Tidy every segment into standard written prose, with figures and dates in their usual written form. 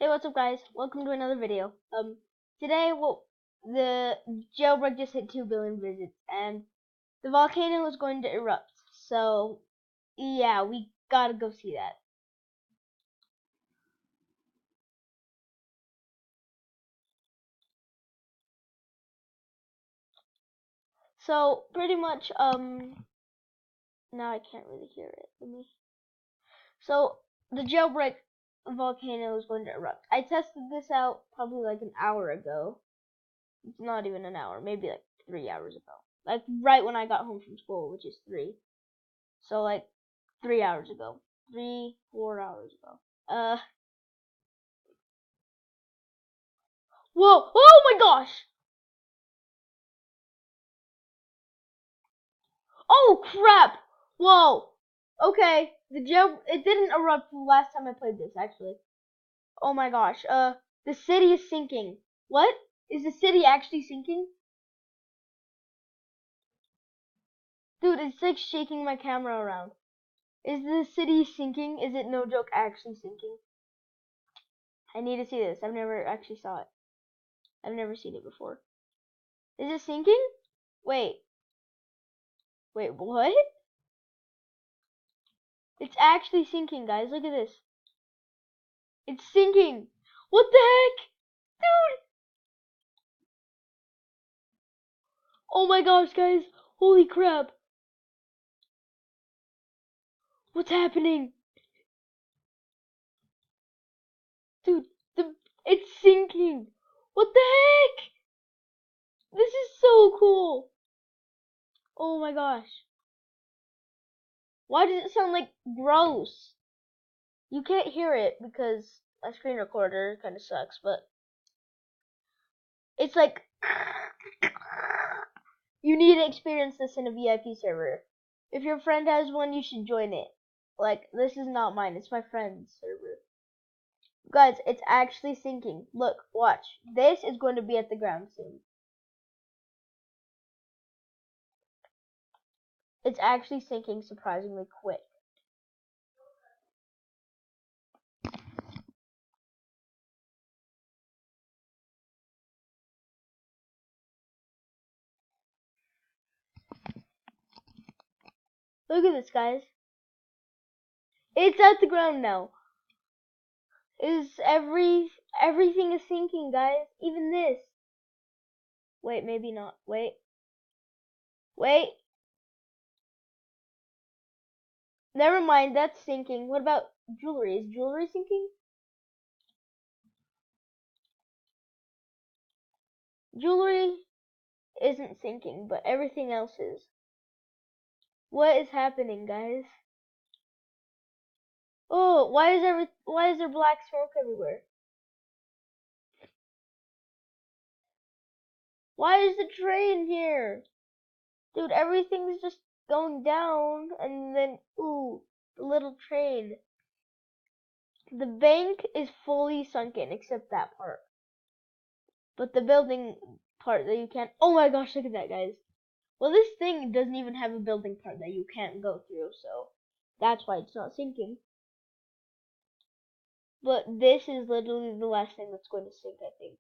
Hey, what's up, guys? Welcome to another video. Today, the jailbreak just hit 2 billion visits, and the volcano is going to erupt. So, yeah, we gotta go see that. So, pretty much, now I can't really hear it. So, the jailbreak volcano is going to erupt. I tested this out probably like an hour ago. It's not even an hour, maybe like 3 hours ago. Like right when I got home from school, which is 3. So like 3 hours ago. 4 hours ago. Whoa! Oh my gosh! Oh crap! Whoa! Okay, it didn't erupt the last time I played this, actually. Oh my gosh, the city is sinking. What? Is the city actually sinking? Dude, it's like shaking my camera around. Is the city sinking? Is it, no joke, actually sinking? I need to see this. I've never actually saw it. I've never seen it before. Is it sinking? Wait, what? It's actually sinking, guys. Look at this. It's sinking. What the heck? Dude! Oh my gosh, guys. Holy crap. What's happening? Dude, it's sinking. What the heck? This is so cool. Oh my gosh. Why does it sound like gross? You can't hear it because a screen recorder kind of sucks, but it's like you need to experience this in a VIP server. If your friend has one, you should join it. Like, this is not mine, it's my friend's server. Guys, it's actually sinking. Look, watch. This is going to be at the ground soon. It's actually sinking surprisingly quick. Look at this, guys. It's at the ground now. Everything is sinking, guys. Even this. Wait, maybe not. Wait. Never mind, that's sinking. What about jewelry? Is jewelry sinking? Jewelry isn't sinking, but everything else is. What is happening, guys? Oh, why is there black smoke everywhere? Why is the train here? Dude, everything's just going down, and then, ooh, the little train. The bank is fully sunken, except that part. But the building part that you can't, oh my gosh, look at that, guys. Well, this thing doesn't even have a building part that you can't go through, so that's why it's not sinking. But this is literally the last thing that's going to sink, I think.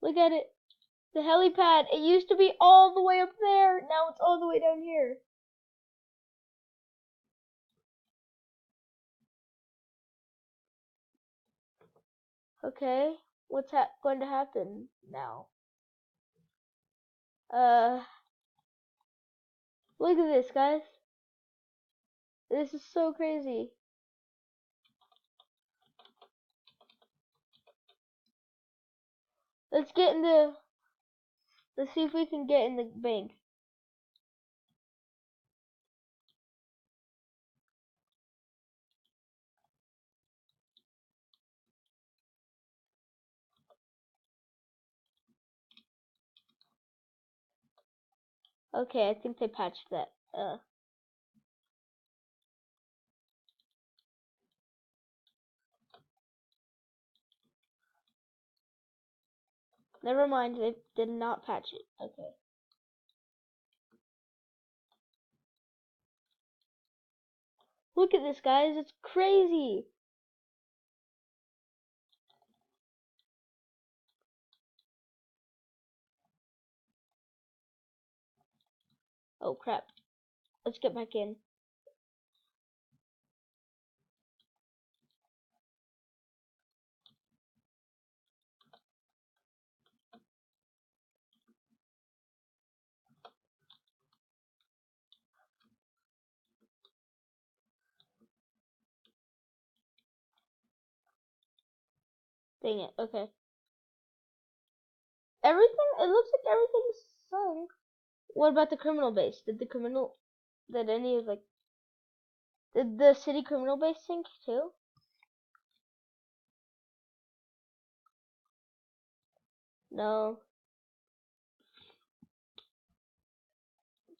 Look at it. The helipad, it used to be all the way up there. Now it's all the way down here. Okay, what's going to happen now? Look at this, guys. This is so crazy. Let's see if we can get in the bank. Okay, I think they patched that. Never mind, they did not patch it. Okay. Look at this, guys. It's crazy. Oh, crap. Let's get back in. Dang it. Okay. Everything, it looks like everything's sunk. What about the criminal base? Did the city criminal base sink too? No.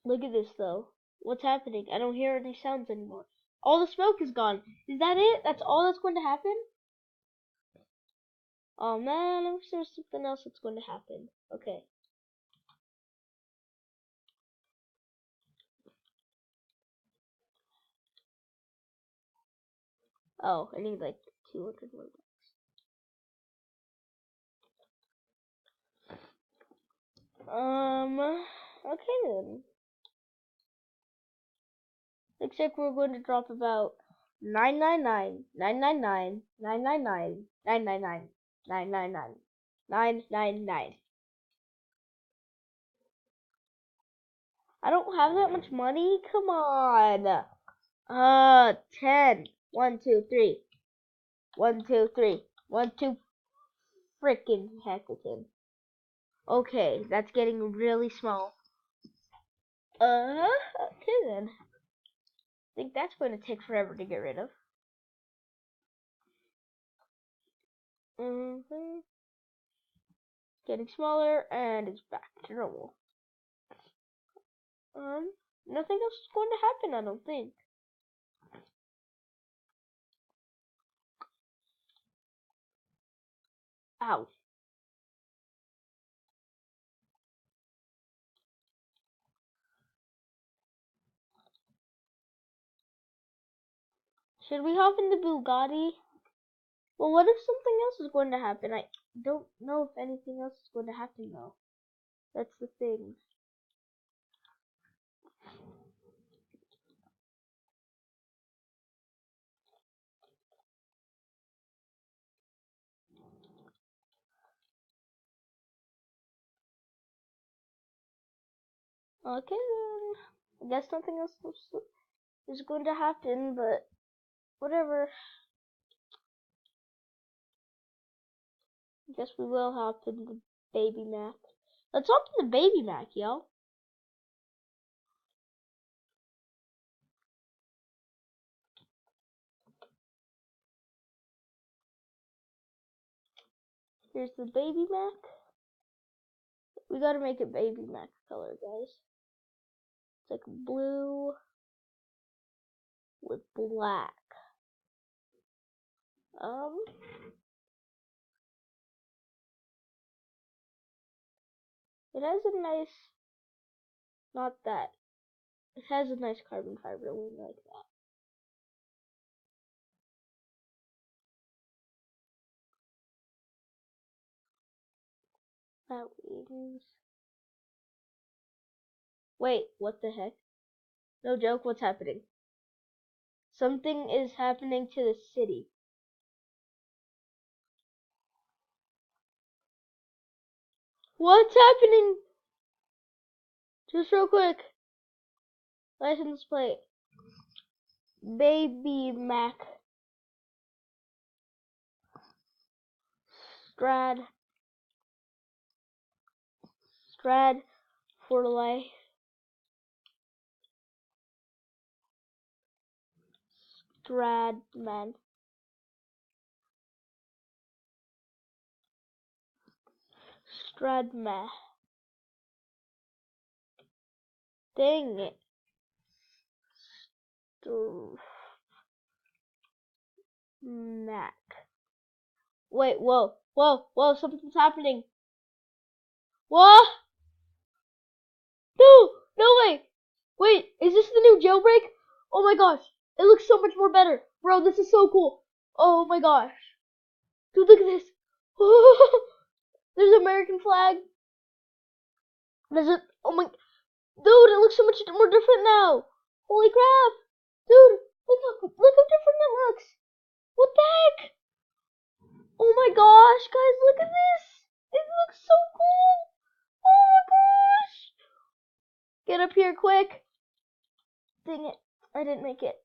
Look at this though. What's happening? I don't hear any sounds anymore. All the smoke is gone. Is that it? That's all that's going to happen? Oh man, I wish there was something else that's going to happen. Okay. Oh, I need like 200 more. Okay then. Looks like we're going to drop about 999, 999, 999, 999, 999, 999. I don't have that much money. Come on. 10. 1, 2, 3. 1, 2, 3. 1, 2. Frickin' Heckleton. Okay, that's getting really small. Okay then. I think that's going to take forever to get rid of. Getting smaller, and it's back to normal. Nothing else is going to happen, I don't think. Ow. Should we hop in the Bugatti? Well, what if something else is going to happen? I don't know if anything else is going to happen, though. That's the thing. Okay, then. I guess nothing else is going to happen, but whatever. I guess we will hop in the Baby Mac. Let's hop in the Baby Mac, yo. Here's the Baby Mac. We gotta make it Baby Mac color, guys. It's like blue with black. It has a nice, not that. It has a nice carbon fiber. We like that. That wings. Wait, what the heck? No joke, what's happening? Something is happening to the city. What's happening? Just real quick. License plate. Baby Mac. Strad for life. Stradman. Stradma. Dang it. Mac. Wait, whoa, something's happening. What? No, no way. Wait, is this the new jailbreak? Oh my gosh, It looks so much more better. Bro, this is so cool. Oh my gosh. Dude, look at this. There's an American flag. There's a, oh my, dude, it looks so much more different now. Holy crap. Dude, look how different it looks. What the heck? Oh my gosh, guys, look at this. It looks so cool. Oh my gosh. Get up here quick. Dang it, I didn't make it.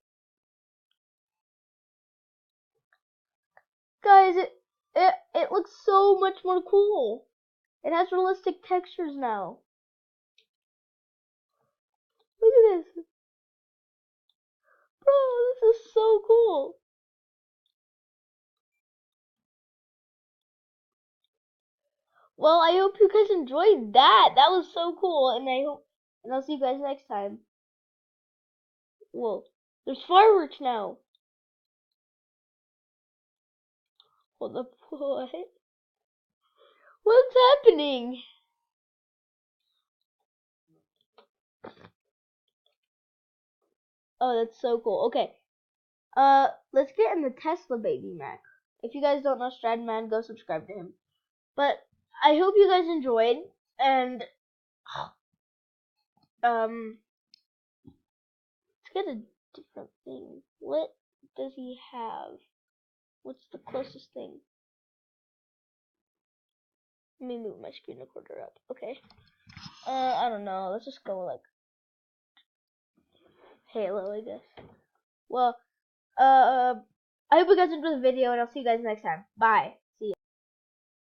Guys, it looks so much more cool. It has realistic textures now. Look at this. Bro, this is so cool. Well, I hope you guys enjoyed that. That was so cool, and I'll see you guys next time. Whoa, there's fireworks now. Hold up, what? What's happening? Oh, that's so cool. Okay, let's get in the Tesla baby Mac. If you guys don't know Stradman, go subscribe to him. But I hope you guys enjoyed, and let's get a different thing. What does he have? What's the closest thing? Let me move my screen recorder up. Okay. I don't know. Let's just go like Halo, I guess. Well, I hope you guys enjoyed the video, and I'll see you guys next time. Bye.